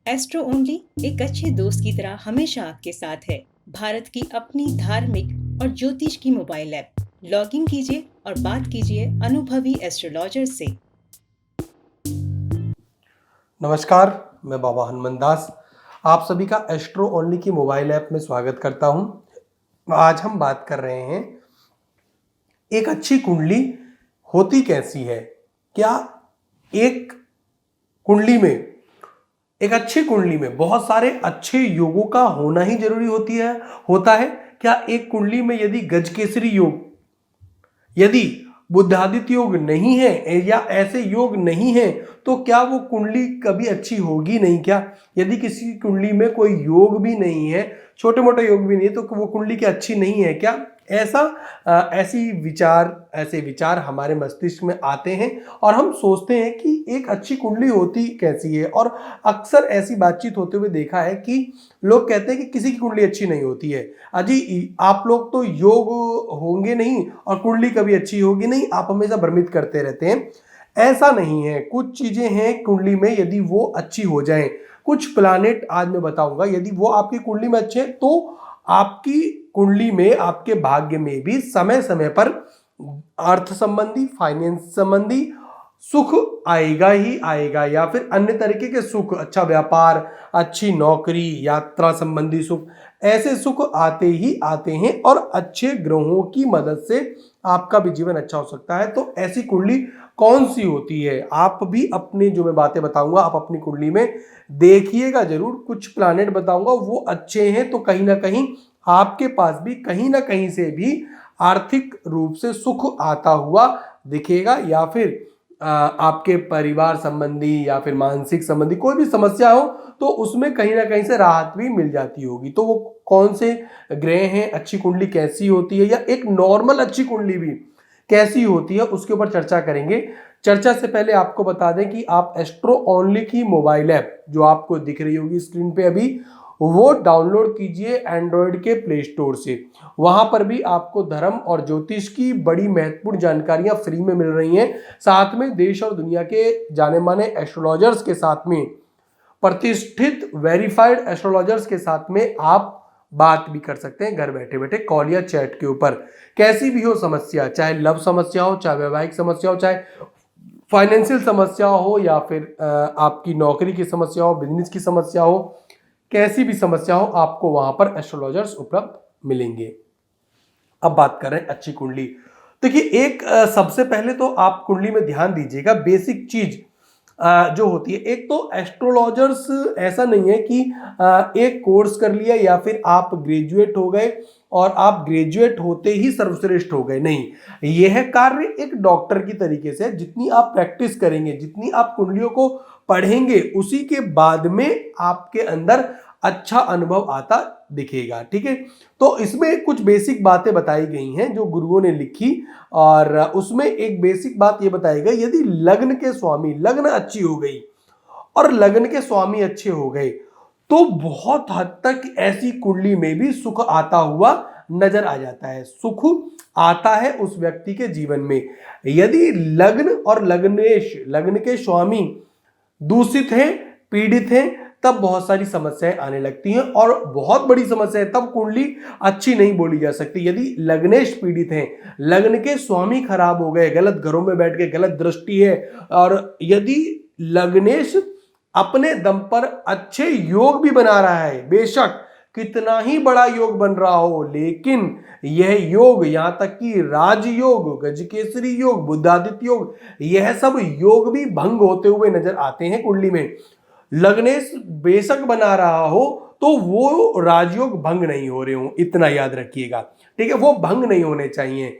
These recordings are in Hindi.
एस्ट्रो ओनली एक अच्छे दोस्त की तरह हमेशा आपके साथ है। भारत की अपनी धार्मिक और ज्योतिष की मोबाइल ऐप। लॉग इन कीजिए और बात कीजिए अनुभवी एस्ट्रोलॉजर से। नमस्कार, मैं बाबा हनुमान दास आप सभी का एस्ट्रो ओनली की मोबाइल ऐप में स्वागत करता हूं। आज हम बात कर रहे हैं एक अच्छी कुंडली होती कैसी है। क्या एक कुंडली में एक अच्छी कुंडली में बहुत सारे अच्छे योगों का होना ही जरूरी होता है। क्या एक कुंडली में यदि गजकेसरी योग, यदि बुद्धादित्य योग नहीं है या ऐसे योग नहीं है तो क्या वो कुंडली कभी अच्छी होगी नहीं? क्या यदि किसी कुंडली में कोई योग भी नहीं है, छोटे मोटे योग भी नहीं है, तो वो कुंडली क्या अच्छी नहीं है क्या? ऐसे विचार हमारे मस्तिष्क में आते हैं और हम सोचते हैं कि एक अच्छी कुंडली होती कैसी है। और अक्सर ऐसी बातचीत होते हुए देखा है कि लोग कहते हैं कि किसी की कुंडली अच्छी नहीं होती है। अजी, आप लोग तो योग होंगे नहीं और कुंडली कभी अच्छी होगी नहीं, आप हमेशा भ्रमित करते रहते हैं। ऐसा नहीं है। कुछ चीजें हैं कुंडली में, यदि वो अच्छी हो जाएं, कुछ प्लानेट आज मैं बताऊंगा, यदि वो आपकी कुंडली में अच्छे हैं तो आपकी कुंडली में, आपके भाग्य में भी समय समय पर अर्थ संबंधी, फाइनेंस संबंधी सुख आएगा ही आएगा, या फिर अन्य तरीके के सुख, अच्छा व्यापार, अच्छी नौकरी, यात्रा संबंधी सुख, ऐसे सुख आते ही आते हैं और अच्छे ग्रहों की मदद से आपका भी जीवन अच्छा हो सकता है। तो ऐसी कुंडली कौन सी होती है? आप भी अपनी, जो मैं बातें बताऊंगा, आप अपनी कुंडली में देखिएगा जरूर। कुछ प्लानेट बताऊंगा वो अच्छे हैं तो कहीं ना कहीं आपके पास भी कहीं ना कहीं से भी आर्थिक रूप से सुख आता हुआ दिखेगा, या फिर आपके परिवार संबंधी या फिर मानसिक संबंधी कोई भी समस्या हो तो उसमें कहीं ना कहीं से राहत भी मिल जाती होगी। तो वो कौन से ग्रह हैं, अच्छी कुंडली कैसी होती है, या एक नॉर्मल अच्छी कुंडली भी कैसी होती है, उसके ऊपर चर्चा करेंगे। चर्चा से पहले आपको बता दें कि आप एस्ट्रो ओनली की मोबाइल ऐप जो आपको दिख रही होगी स्क्रीन पे अभी, वो डाउनलोड कीजिए एंड्रॉयड के प्ले स्टोर से। वहां पर भी आपको धर्म और ज्योतिष की बड़ी महत्वपूर्ण जानकारियां फ्री में मिल रही हैं। साथ में देश और दुनिया के जाने माने एस्ट्रोलॉजर्स के साथ में, प्रतिष्ठित वेरीफाइड एस्ट्रोलॉजर्स के साथ में आप बात भी कर सकते हैं घर बैठे बैठे, कॉल या चैट के ऊपर। कैसी भी हो समस्या, चाहे लव समस्या हो, चाहे वैवाहिक समस्या हो, चाहे फाइनेंशियल समस्या हो, या फिर आपकी नौकरी की समस्या हो, बिजनेस की समस्या हो, कैसी भी समस्या हो, आपको वहां पर एस्ट्रोलॉजर्स उपलब्ध मिलेंगे। अब बात कर रहे हैं अच्छी कुंडली। देखिए, एक सबसे पहले तो आप कुंडली में ध्यान दीजिएगा, बेसिक चीज जो होती है। एक तो एस्ट्रोलॉजर्स ऐसा नहीं है कि एक कोर्स कर लिया या फिर आप ग्रेजुएट हो गए और आप ग्रेजुएट होते ही सर्वश्रेष्ठ हो गए, नहीं। यह कार्य एक डॉक्टर की तरीके से, जितनी आप प्रैक्टिस करेंगे, जितनी आप कुंडलियों को पढ़ेंगे, उसी के बाद में आपके अंदर अच्छा अनुभव आता दिखेगा। ठीक है, तो इसमें कुछ बेसिक बातें बताई गई हैं जो गुरुओं ने लिखी, और उसमें एक बेसिक बात ये बताई गई, यदि लग्न के स्वामी, लग्न अच्छी हो गई और लग्न के स्वामी अच्छे हो गए तो बहुत हद तक ऐसी कुंडली में भी सुख आता हुआ नजर आ जाता है। सुख आता है उस व्यक्ति के जीवन में। यदि लग्न और लग्नेश, लग्न के स्वामी दूषित हैं, पीड़ित हैं, तब बहुत सारी समस्याएं आने लगती हैं, और बहुत बड़ी समस्या है, तब कुंडली अच्छी नहीं बोली जा सकती। यदि लग्नेश पीड़ित हैं, लग्न के स्वामी खराब हो गए, गलत घरों में बैठ के, गलत दृष्टि है, और यदि लग्नेश अपने दम पर अच्छे योग भी बना रहा है, बेशक कितना ही बड़ा योग बन रहा हो, लेकिन यह योग, यहां तक कि राजयोग, गजकेसरी योग, बुद्धादित्य योग, यह सब योग भी भंग होते हुए नजर आते हैं कुंडली में। लग्नेश बेशक बना रहा हो तो वो राजयोग भंग नहीं हो रहे हो, इतना याद रखिएगा। ठीक है, वो भंग नहीं होने चाहिए।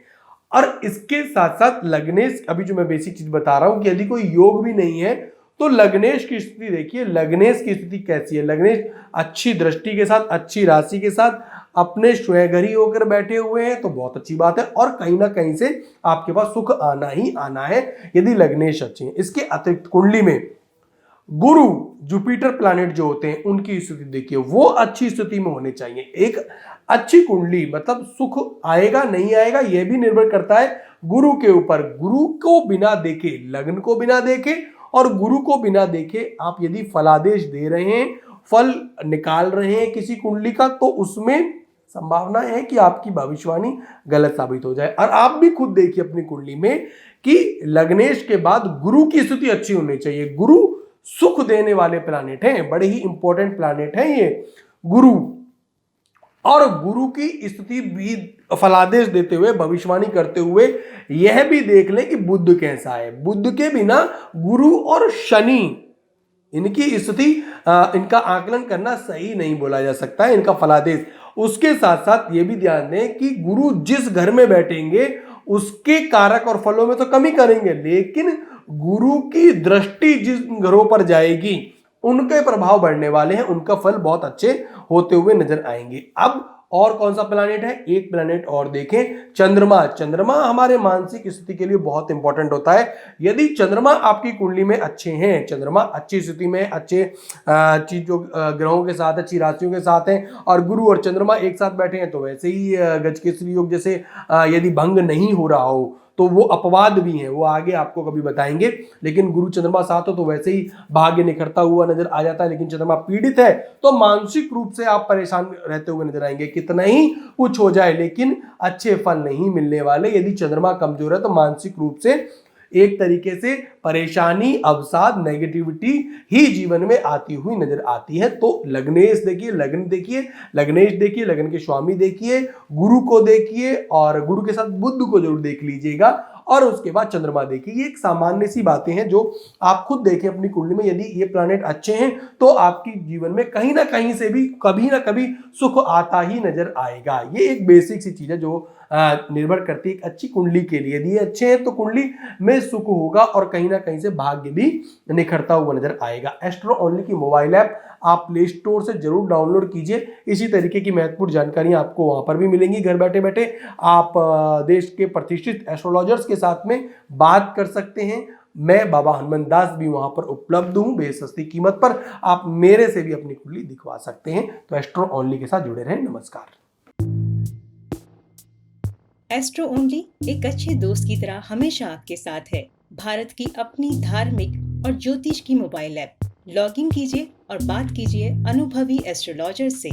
और इसके साथ साथ लग्नेश, अभी जो मैं बेसिक चीज बता रहा हूं कि यदि कोई योग भी नहीं है तो लग्नेश की स्थिति देखिए। लग्नेश की स्थिति कैसी है? लग्नेश अच्छी दृष्टि के साथ, अच्छी राशि के साथ अपने स्वयं होकर बैठे हुए हैं तो बहुत अच्छी बात है, और कहीं ना कहीं से आपके पास सुख आना ही आना है यदि लग्नेश अच्छे हैं। इसके अतिरिक्त कुंडली में गुरु, जुपिटर प्लैनेट जो होते हैं, उनकी स्थिति देखिए, वो अच्छी स्थिति में होने चाहिए। एक अच्छी कुंडली मतलब सुख आएगा नहीं आएगा यह भी निर्भर करता है गुरु के ऊपर। गुरु को बिना देखे, लग्न को बिना देखे और गुरु को बिना देखे आप यदि फलादेश दे रहे हैं, फल निकाल रहे हैं किसी कुंडली का, तो उसमें संभावना है कि आपकी भविष्यवाणी गलत साबित हो जाए। और आप भी खुद देखिए अपनी कुंडली में कि लग्नेश के बाद गुरु की स्थिति अच्छी होनी चाहिए। गुरु सुख देने वाले प्लैनेट हैं, बड़े ही इंपॉर्टेंट प्लैनेट हैं ये गुरु। और गुरु की स्थिति भी फलादेश देते हुए, भविष्यवाणी करते हुए यह भी देख लें कि बुध कैसा है। बुध के बिना गुरु और शनि, इनकी स्थिति, इनका आकलन करना सही नहीं बोला जा सकता है, इनका फलादेश। उसके साथ साथ ये भी ध्यान दें कि गुरु जिस घर में बैठेंगे उसके कारक और फलों में तो कमी करेंगे, लेकिन गुरु की दृष्टि जिन घरों पर जाएगी उनके प्रभाव बढ़ने वाले हैं, उनका फल बहुत अच्छे होते हुए नजर आएंगे। अब और कौन सा प्लैनेट है, एक प्लैनेट और देखें, चंद्रमा। चंद्रमा हमारे मानसिक स्थिति के लिए बहुत इंपॉर्टेंट होता है। यदि चंद्रमा आपकी कुंडली में अच्छे हैं, चंद्रमा अच्छी स्थिति में, अच्छे चीजों ग्रहों के साथ, अच्छी राशियों के साथ हैं, और गुरु और चंद्रमा एक साथ बैठे हैं, तो वैसे ही गजकेसरी योग जैसे यदि भंग नहीं हो रहा हो तो वो अपवाद भी हैं, वो आगे आपको कभी बताएंगे। लेकिन गुरु चंद्रमा साथ हो तो वैसे ही भाग्य निखरता हुआ नजर आ जाता है। लेकिन चंद्रमा पीड़ित है तो मानसिक रूप से आप परेशान रहते हुए नजर आएंगे। कितना ही कुछ हो जाए लेकिन अच्छे फल नहीं मिलने वाले। यदि चंद्रमा कमजोर है तो मानसिक रूप से एक तरीके से परेशानी, अवसाद, नेगेटिविटी ही जीवन में आती हुई नजर आती है। तो लग्नेश देखिए, लग्न देखिए, लग्नेश देखिए, लग्न के स्वामी देखिए, गुरु को देखिए, और गुरु के साथ बुध को जरूर देख लीजिएगा, और उसके बाद चंद्रमा देखिए। ये एक सामान्य सी बातें हैं जो आप खुद देखें अपनी कुंडली में। यदि ये प्लैनेट अच्छे हैं तो आपकी जीवन में कहीं ना कहीं से भी कभी ना कभी सुख आता ही नजर आएगा। ये एक बेसिक सी चीज है जो निर्भर करती है एक अच्छी कुंडली के लिए। यदि ये अच्छे हैं तो कुंडली में सुख होगा और कहीं ना कहीं से भाग्य भी निखरता हुआ नजर आएगा। एस्ट्रो ओनली की मोबाइल ऐप आप प्ले स्टोर से जरूर डाउनलोड कीजिए। इसी तरीके की महत्वपूर्ण जानकारियां आपको वहां पर भी मिलेंगी। घर बैठे बैठे आप देश के प्रतिष्ठित एस्ट्रोलॉजर्स के साथ में बात कर सकते हैं। मैं बाबा हनुमान दास भी वहां पर उपलब्ध हूं बेसस्ती कीमत पर। आप मेरे से भी अपनी कुंडली दिखवा सकते हैं। तो एस्ट्रो ओनली के साथ जुड़े रहें। नमस्कार। एस्ट्रो ओनली एक अच्छे दोस्त की तरह हमेशा आपके साथ है। भारत की अपनी धार्मिक और ज्योतिष की मोबाइल ऐप। लॉगिन कीजिए और बात कीजिए अनुभवी एस्ट्रोलॉजर से।